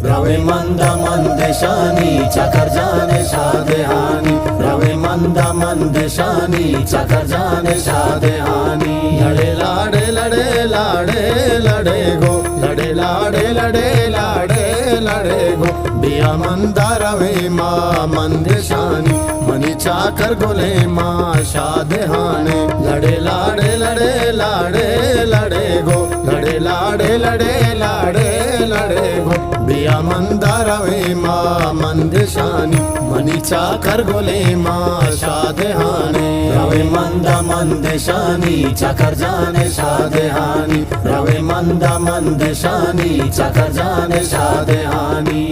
रवे मंदा मंदेशानी चकर जाने शादेहानी, रवे मंदा मंदेशानी चकर जाने शादेहानी। लड़े लाड़े लड़े लाड़े लड़े गो, लड़े लाड़े लड़े लाड़े लड़े गो। बिया मंदा रवे माँ मंदेशानी, मनी चाकर गोले माँ शादेहाने। लड़े लाड़े लड़े लाड़े लड़े गो, लड़े लाड़े लड़े लाड़े लड़े गो। बिया मंदा रवे माँ मंदेशानी, मनी चाकर गोले माँ शादेहाने। रवे मंदा मंदेशानी चकर जाने शादेहानी, रवे मंदा मंदेशानी चकर जाने शादेहानी।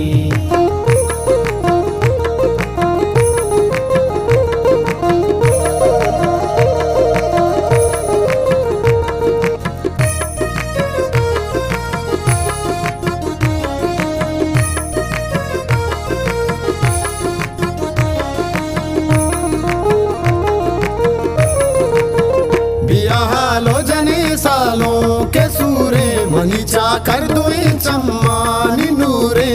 हालो जने सालों के सूरे, मनी चाकर दुई चम्मानी नूरे।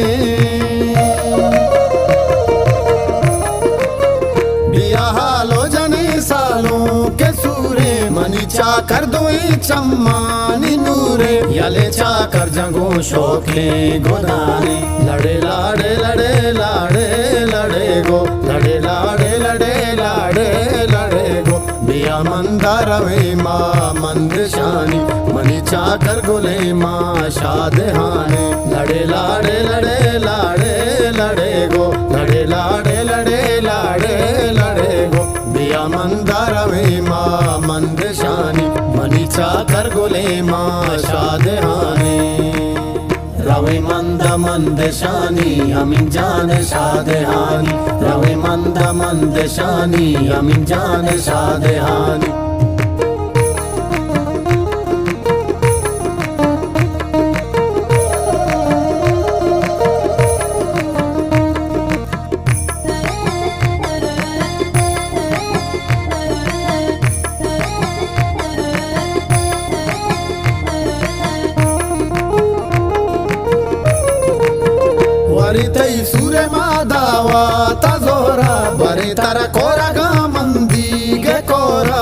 बिया हालो जने सालों के सूरे, मनी चाकर दुई चम्मानी नूरे। यले चाकर जगो शोके गोदाने। लड़े लाड़े लड़े लाड़े लड़े गो, लड़े लाड़े लड़े लाड़े लड़े गो। बिया मंदा रवे माँ मंदेशानी, मनी चाकर गोले माँ शादेहाने। लड़े लाड़े लड़े लाड़े लड़े गो, लड़े लाड़े लड़े लाड़े लड़े गो। बिया मंदा रवे माँ मंदेशानी, मनी चाकर गोले माँ शादेहाने। रवे मंदा मंदेशानी अमीन जाने शादेहानी, रवे मंदा मंदेशानी अमीन जाने शादेहानी। वरितई सूरे मादावा तजोरा, बरे तारा कोरा गा मंदी गे कोरा।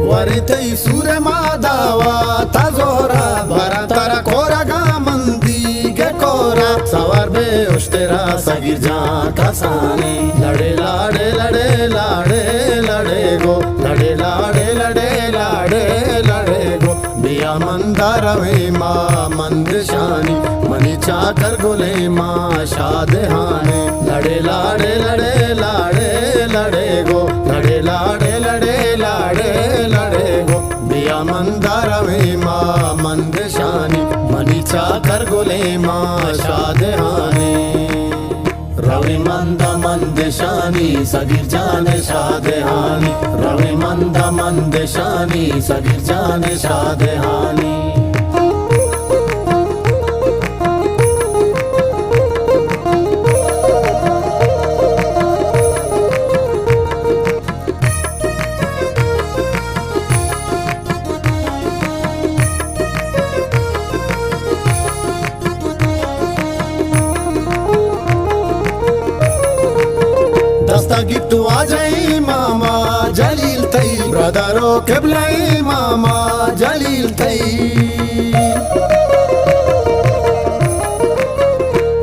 वरितई सूरे मादावा तजोरा, बरा तारा कोरा गा मंदी गे कोरा। सवार बे उश्तेरा सगिर जा कसाने। लड़े लाड़े लड़े लाड़े लड़े गो, लड़े लाड़े लड़े लाड़े लड़े गो। बिया मंदा रवे माँ मंदेशानी, मनी चाकर गोले माँ शादेहाने। लड़े लाड़े लड़े लाड़े लड़े गो, लड़े लाड़े लड़े लाड़े लड़े गो। बिया मंदा रवे माँ मंदेशानी, मनी चाकर गोले माँ शादेहाने। रवे मंदा मंदेशानी सगिर जाने शादेहानी, रवे मंदा मंदेशानी सगिर जाने शादेहानी। दस्तगिट्टू आ जाई मामा जलील तई, ब्रदरो केबलाई मामा जलील तई।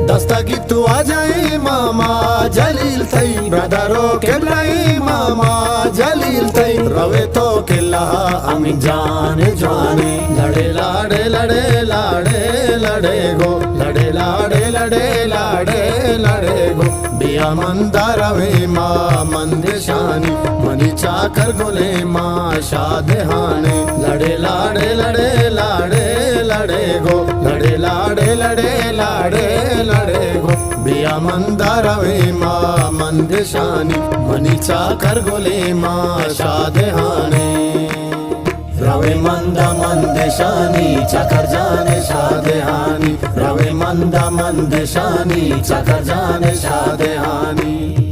दस्तगिट्टू आ जाई मामा जलील तई, ब्रदरो केबलाई मामा जलील तई। रवे तो किल्ला अमीन जाने जाने। लड़े लाड़े लड़े लाड़े लड़े गो, लड़े लाड़े लड़े लाड़े लड़े गो। बिया मंदा रवे माँ मंदेशानी, मनी चाकर गोले माँ शादेहाने। लड़े लाड़े लड़े लाड़े लड़े गो, लड़े लाड़े लड़े लाड़े लड़े गो। बिया मंदा रवे माँ मंदेशानी, मनी चाकर गोले माँ शादेहाने। रवे मंदा मंदेशानी चकर जाने शादेहानी, रवे मंदा मंदेशानी चकर जाने शादेहानी।